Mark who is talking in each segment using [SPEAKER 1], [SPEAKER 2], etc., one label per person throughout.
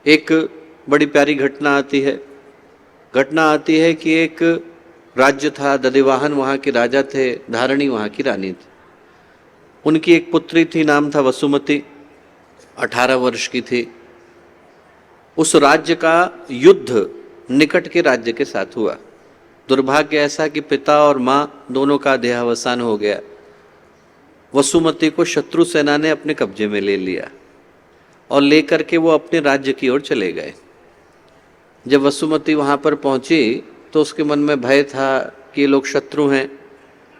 [SPEAKER 1] एक बड़ी प्यारी घटना आती है कि एक राज्य था, दधिवाहन वहाँ के राजा थे, धारणी वहाँ की रानी थी। उनकी एक पुत्री थी, नाम था वसुमती, 18 वर्ष की थी। उस राज्य का युद्ध निकट के राज्य के साथ हुआ। दुर्भाग्य ऐसा कि पिता और माँ दोनों का देहावसान हो गया। वसुमती को शत्रु सेना ने अपने कब्जे में ले लिया और लेकर के वो अपने राज्य की ओर चले गए। जब वसुमती वहाँ पर पहुँची तो उसके मन में भय था कि ये लोग शत्रु हैं,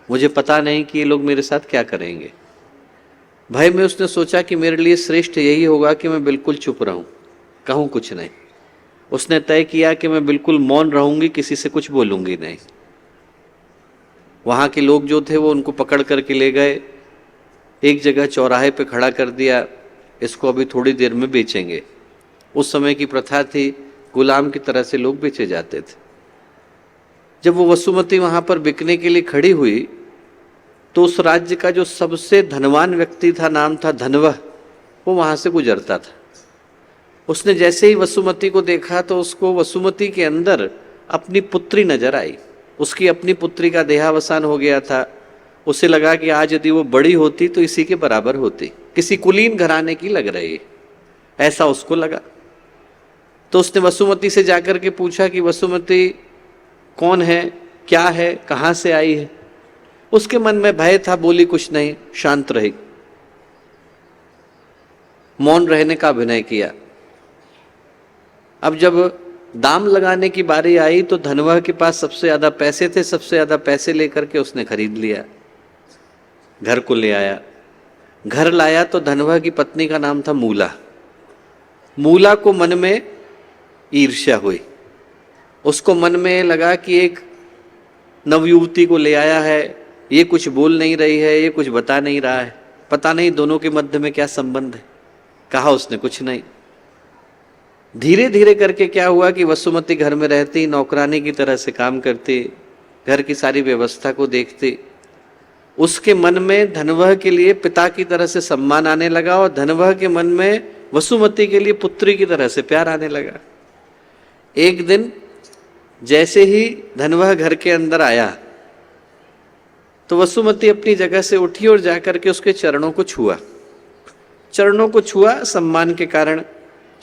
[SPEAKER 1] मुझे पता नहीं कि ये लोग मेरे साथ क्या करेंगे। भय में उसने सोचा कि मेरे लिए श्रेष्ठ यही होगा कि मैं बिल्कुल चुप रहूं, कहूं कुछ नहीं। उसने तय किया कि मैं बिल्कुल मौन रहूंगी, किसी से कुछ बोलूंगी नहीं। वहाँ के लोग जो थे वो उनको पकड़ करके ले गए, एक जगह चौराहे पे खड़ा कर दिया, इसको अभी थोड़ी देर में बेचेंगे। उस समय की प्रथा थी, गुलाम की तरह से लोग बेचे जाते थे। जब वो वसुमती वहाँ पर बिकने के लिए खड़ी हुई तो उस राज्य का जो सबसे धनवान व्यक्ति था, नाम था धनवह, वो वहाँ से गुजरता था। उसने जैसे ही वसुमती को देखा तो उसको वसुमती के अंदर अपनी पुत्री नजर आई। उसकी अपनी पुत्री का देहावसान हो गया था। उसे लगा कि आज यदि वो बड़ी होती तो इसी के बराबर होती, किसी कुलीन घराने की लग रही, ऐसा उसको लगा। तो उसने वसुमती से जाकर के पूछा कि वसुमती कौन है, क्या है, कहाँ से आई है। उसके मन में भय था, बोली कुछ नहीं, शांत रही, मौन रहने का अभिनय किया। अब जब दाम लगाने की बारी आई तो धनवह के पास सबसे ज्यादा पैसे थे, सबसे ज्यादा पैसे लेकर के उसने खरीद लिया, घर को ले आया। घर लाया तो धनवह की पत्नी का नाम था मूला। मूला को मन में ईर्ष्या हुई। उसको मन में लगा कि एक नवयुवती को ले आया है, ये कुछ बोल नहीं रही है, ये कुछ बता नहीं रहा है, पता नहीं दोनों के मध्य में क्या संबंध है। कहा उसने कुछ नहीं। धीरे धीरे करके क्या हुआ कि वसुमती घर में रहती, नौकरानी की तरह से काम करती, घर की सारी व्यवस्था को देखती। उसके मन में धनवह के लिए पिता की तरह से सम्मान आने लगा और धनवह के मन में वसुमती के लिए पुत्री की तरह से प्यार आने लगा। एक दिन जैसे ही धनवह घर के अंदर आया तो वसुमती अपनी जगह से उठी और जाकर के उसके चरणों को छुआ। चरणों को छुआ सम्मान के कारण।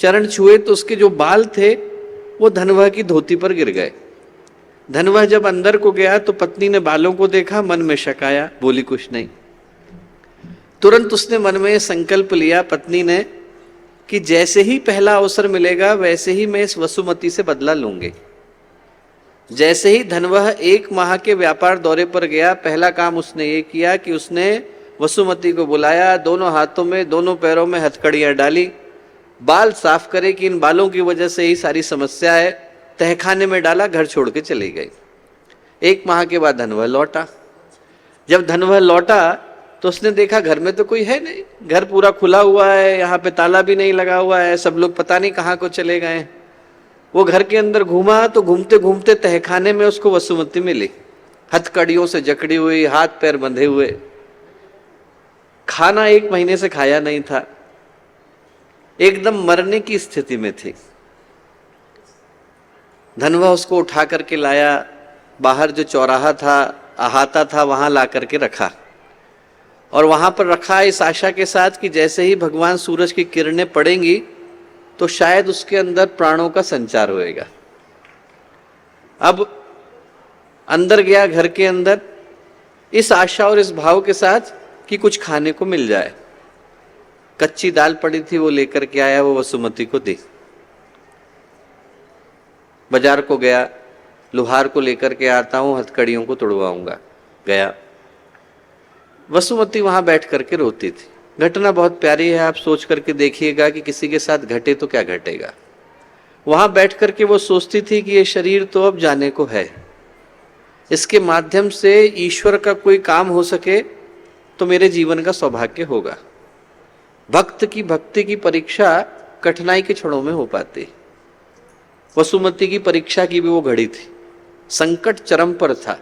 [SPEAKER 1] चरण छुए तो उसके जो बाल थे वो धनवह की धोती पर गिर गए। धनवह जब अंदर को गया तो पत्नी ने बालों को देखा, मन में शक आया, बोली कुछ नहीं। तुरंत उसने मन में संकल्प लिया पत्नी ने कि जैसे ही पहला अवसर मिलेगा वैसे ही मैं इस वसुमती से बदला लूंगी। जैसे ही धनवह 1 माह के व्यापार दौरे पर गया, पहला काम उसने ये किया कि उसने वसुमती को बुलाया, दोनों हाथों में दोनों पैरों में हथकड़ियां डाली, बाल साफ करे कि इन बालों की वजह से ही सारी समस्या है, तहखाने में डाला, घर छोड़ के चली गई। 1 माह के बाद धनवह लौटा। जब धनवह लौटा तो उसने देखा घर में तो कोई है नहीं, घर पूरा खुला हुआ है, यहाँ पे ताला भी नहीं लगा हुआ है, सब लोग पता नहीं कहाँ को चले गए। वो घर के अंदर घूमा तो घूमते घूमते तहखाने में उसको वसुमती मिली, हथकड़ियों से जकड़ी हुई, हाथ पैर बंधे हुए। खाना 1 महीने से खाया नहीं था, एकदम मरने की स्थिति में थी। धनवह उसको उठा करके लाया, बाहर जो चौराहा था, अहाता था, वहां ला करके रखा और वहां पर रखा इस आशा के साथ कि जैसे ही भगवान सूरज की किरणें पड़ेंगी तो शायद उसके अंदर प्राणों का संचार होएगा। अब अंदर गया घर के अंदर इस आशा और इस भाव के साथ कि कुछ खाने को मिल जाए। कच्ची दाल पड़ी थी, वो लेकर के आया, वो वसुमती को दी। बाजार को गया, लोहार को लेकर के आता हूं, हथकड़ियों को तुड़वाऊंगा। गया, वसुमती वहां बैठ करके रोती थी। घटना बहुत प्यारी है, आप सोच करके देखिएगा कि किसी के साथ घटे तो क्या घटेगा। वहां बैठ करके वो सोचती थी कि ये शरीर तो अब जाने को है, इसके माध्यम से ईश्वर का कोई काम हो सके तो मेरे जीवन का सौभाग्य होगा। भक्त की भक्ति की परीक्षा कठिनाई के क्षणों में हो पाती। वसुमती की परीक्षा की भी वो घड़ी थी। संकट चरम पर था,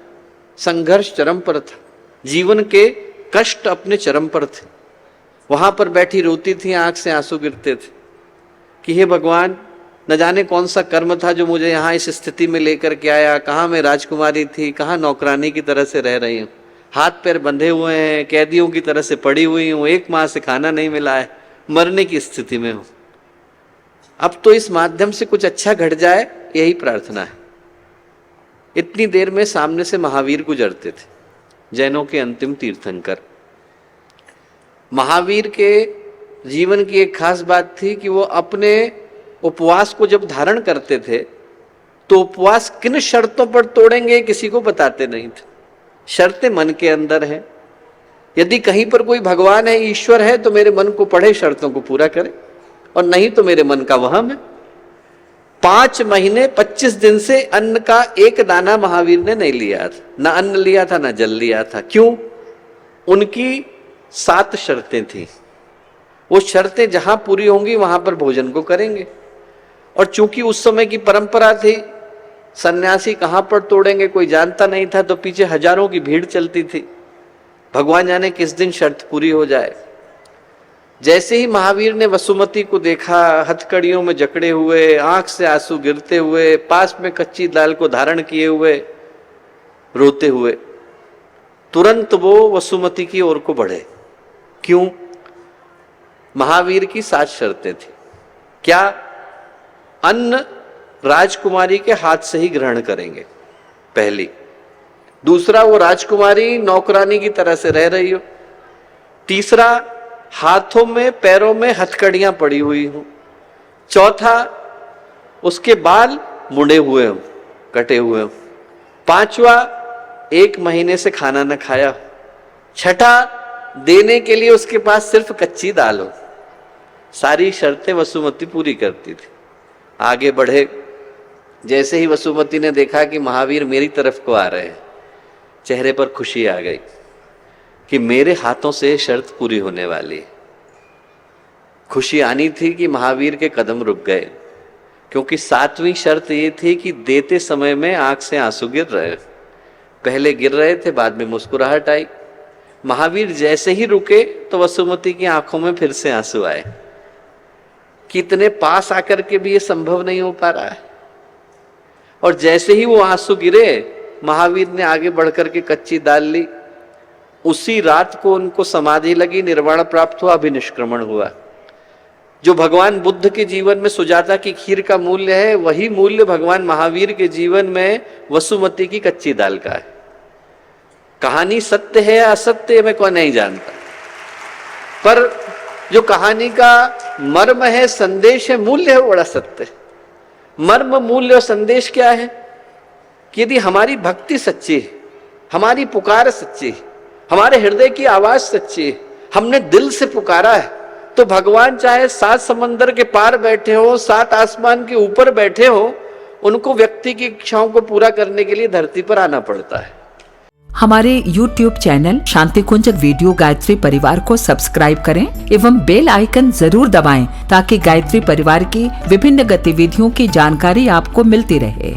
[SPEAKER 1] संघर्ष चरम पर था, जीवन के कष्ट अपने चरम पर थे। वहां पर बैठी रोती थी, आंख से आंसू गिरते थे कि हे भगवान, न जाने कौन सा कर्म था जो मुझे यहाँ इस स्थिति में लेकर के आया, कहाँ मैं राजकुमारी थी, कहाँ नौकरानी की तरह से रह रही हूँ, हाथ पैर बंधे हुए हैं, कैदियों की तरह से पड़ी हुई हूँ, 1 माह से खाना नहीं मिला है, मरने की स्थिति में हूँ। अब तो इस माध्यम से कुछ अच्छा घट जाए, यही प्रार्थना है। इतनी देर में सामने से महावीर गुजरते थे, जैनों के अंतिम तीर्थंकर। महावीर के जीवन की एक खास बात थी कि वो अपने उपवास को जब धारण करते थे तो उपवास किन शर्तों पर तोड़ेंगे किसी को बताते नहीं थे। शर्तें मन के अंदर है, यदि कहीं पर कोई भगवान है, ईश्वर है, तो मेरे मन को पढ़े, शर्तों को पूरा करे, और नहीं तो मेरे मन का वहम है। 5 महीने 25 दिन से अन्न का एक दाना महावीर ने नहीं लिया था, ना अन्न लिया था, ना जल लिया था। क्यों? उनकी 7 शर्तें थी। वो शर्तें जहां पूरी होंगी वहां पर भोजन को करेंगे। और चूंकि उस समय की परंपरा थी, सन्यासी कहां पर तोड़ेंगे कोई जानता नहीं था, तो पीछे हजारों की भीड़ चलती थी। भगवान जाने किस दिन शर्त पूरी हो जाए। जैसे ही महावीर ने वसुमती को देखा, हथकड़ियों में जकड़े हुए, आंख से आंसू गिरते हुए, पास में कच्ची दाल को धारण किए हुए, रोते हुए, तुरंत वो वसुमती की ओर को बढ़े। क्यों? महावीर की 7 शर्तें थी। क्या? अन्न राजकुमारी के हाथ से ही ग्रहण करेंगे, पहली। दूसरा, वो राजकुमारी नौकरानी की तरह से रह रही हो। तीसरा, हाथों में पैरों में हथकड़ियां पड़ी हुई हो। चौथा, उसके बाल मुड़े हुए हो, कटे हुए हो। 5वां, 1 महीने से खाना न खाया हो। 6ठा, देने के लिए उसके पास सिर्फ कच्ची दाल हो। सारी शर्तें वसुमती पूरी करती थी। आगे बढ़े। जैसे ही वसुमती ने देखा कि महावीर मेरी तरफ को आ रहे हैं, चेहरे पर खुशी आ गई कि मेरे हाथों से शर्त पूरी होने वाली है। खुशी आनी थी कि महावीर के कदम रुक गए, क्योंकि 7वीं शर्त ये थी कि देते समय में आंख से आंसू गिर रहे। पहले गिर रहे थे, बाद में मुस्कुराहट आई। महावीर जैसे ही रुके तो वसुमती की आंखों में फिर से आंसू आए। कितने पास आकर के भी ये संभव नहीं हो पा रहा है। और जैसे ही वो आंसू गिरे, महावीर ने आगे बढ़कर के कच्ची दाल ली। उसी रात को उनको समाधि लगी, निर्वाण प्राप्त हुआ, अभिनिष्क्रमण हुआ। जो भगवान बुद्ध के जीवन में सुजाता की खीर का मूल्य है, वही मूल्य भगवान महावीर के जीवन में वसुमती की कच्ची दाल का है। कहानी सत्य है या असत्य मैं कोई नहीं जानता, पर जो कहानी का मर्म है, संदेश है, मूल्य है, वो बड़ा सत्य है। मर्म, मूल्य और संदेश क्या है कि यदि हमारी भक्ति सच्ची है, हमारी पुकार सच्ची है, हमारे हृदय की आवाज सच्ची है, हमने दिल से पुकारा है, तो भगवान चाहे 7 समंदर के पार बैठे हो, 7 आसमान के ऊपर बैठे हो, उनको व्यक्ति की इच्छाओं को पूरा करने के लिए धरती पर आना पड़ता है।
[SPEAKER 2] हमारे YouTube चैनल शांति कुंज वीडियो गायत्री परिवार को सब्सक्राइब करें एवं बेल आइकन जरूर दबाएं ताकि गायत्री परिवार की विभिन्न गतिविधियों की जानकारी आपको मिलती रहे।